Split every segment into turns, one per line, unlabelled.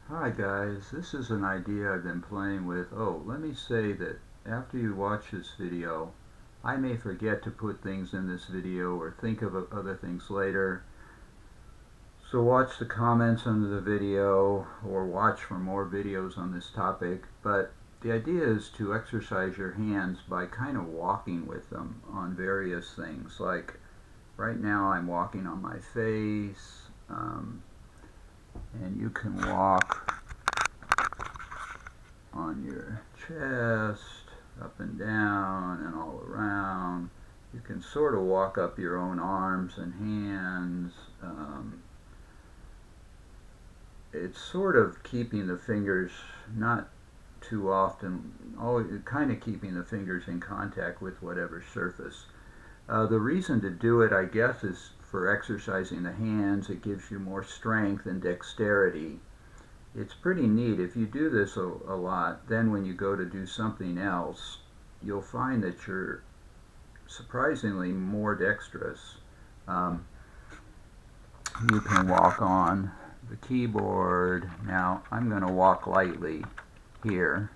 Hi guys, this is an idea I've been playing with. Oh, let me say that after you watch this video, I may forget to put things in this video or think of other things later. So watch the comments under the video or watch for more videos on this topic. But the idea is to exercise your hands by kind of walking with them on various things. Like right now I'm walking on my face, and you can walk on your chest, up and down and all around. You can sort of walk up your own arms and hands. It's sort of keeping the fingers not too often, always kind of keeping the fingers in contact with whatever surface. The reason to do it, I guess, is for exercising the hands. It gives you more strength and dexterity. It's pretty neat. If you do this a lot, then when you go to do something else, you'll find that you're surprisingly more dexterous. Um, you can walk on the keyboard. Now I'm going to walk lightly here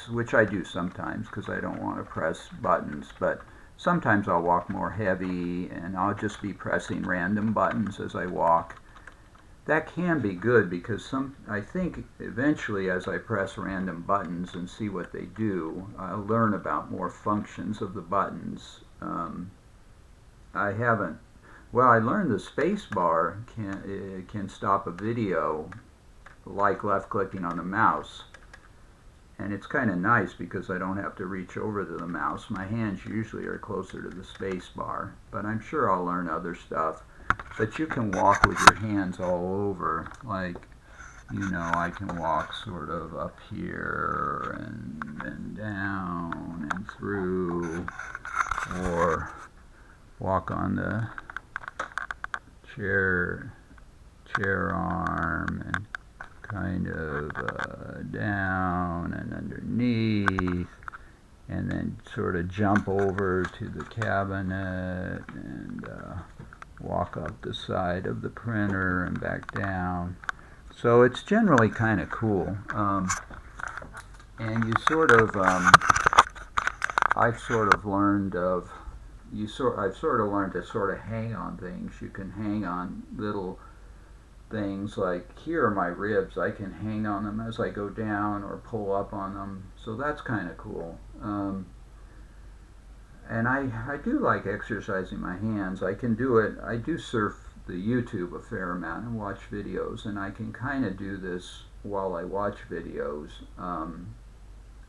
which I do sometimes because I don't want to press buttons, but sometimes I'll walk more heavy and I'll just be pressing random buttons as I walk. That can be good because I think eventually as I press random buttons and see what they do, I'll learn about more functions of the buttons. I haven't, well, I learned the space bar can stop a video like left clicking on the mouse. And it's kind of nice because I don't have to reach over to the mouse. My hands usually are closer to the space bar, but I'm sure I'll learn other stuff. But you can walk with your hands all over, like, I can walk sort of up here and down and through, or walk on the chair arm and kind of down and underneath, and then sort of jump over to the cabinet and walk up the side of the printer and back down. So it's generally kind of cool. And I've sort of learned to sort of hang on things. You can hang on little things like here are my ribs. I can hang on them as I go down or pull up on them. So that's kind of cool. And I do like exercising my hands. I can do it. I do surf the YouTube a fair amount and watch videos, and I can kind of do this while I watch videos.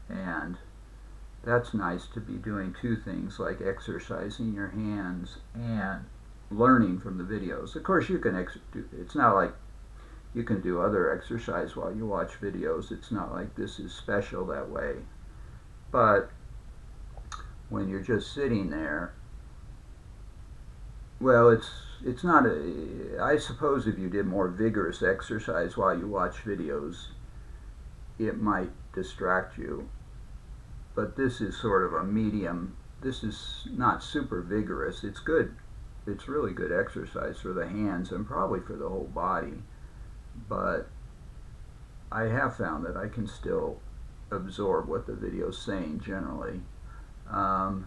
And that's nice to be doing two things like exercising your hands and learning from the videos. Of course, you can it's not like you can do other exercise while you watch videos. It's not like this is special that way. But when you're just sitting there, well, it's not I suppose if you did more vigorous exercise while you watch videos, it might distract you. But this is sort of a medium. This is not super vigorous. It's good. It's really good exercise for the hands and probably for the whole body. But I have found that I can still absorb what the video's saying generally. And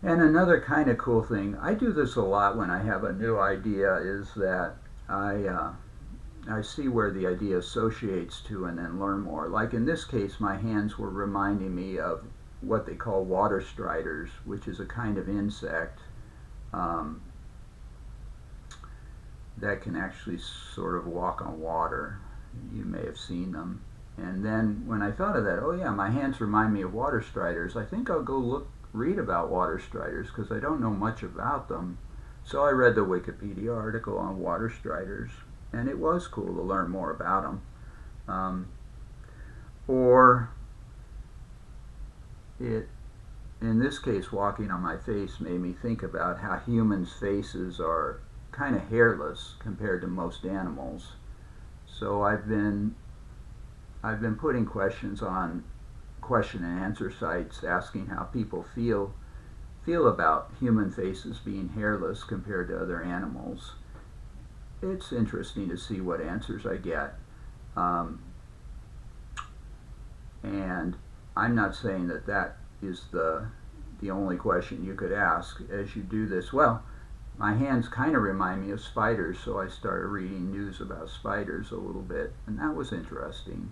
another kind of cool thing, I do this a lot when I have a new idea, is that I see where the idea associates to and then learn more. Like in this case, my hands were reminding me of what they call water striders, which is a kind of insect that can actually sort of walk on water. You may have seen them. And then when I thought of that, oh yeah, my hands remind me of water striders. I think I'll go read about water striders because I don't know much about them. So I read the Wikipedia article on water striders, and it was cool to learn more about them. Or in this case, walking on my face made me think about how humans' faces are kind of hairless compared to most animals. So I've been putting questions on question and answer sites asking how people feel about human faces being hairless compared to other animals. it's interesting to see what answers I get. Um, and I'm not saying that that is the only question you could ask as you do this. Well, my hands kind of remind me of spiders, so I started reading news about spiders a little bit, and that was interesting.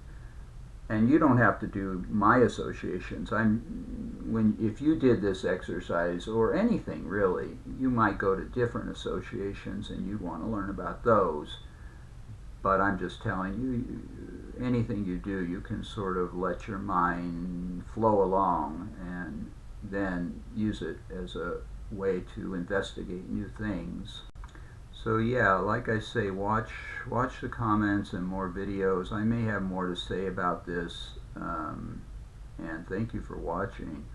And you don't have to do my associations. If you did this exercise or anything really, you might go to different associations and you'd want to learn about those. But I'm just telling you, anything you do, you can sort of let your mind flow along and then use it as a way to investigate new things. So yeah, like I say, watch the comments and more videos. I may have more to say about this, and thank you for watching.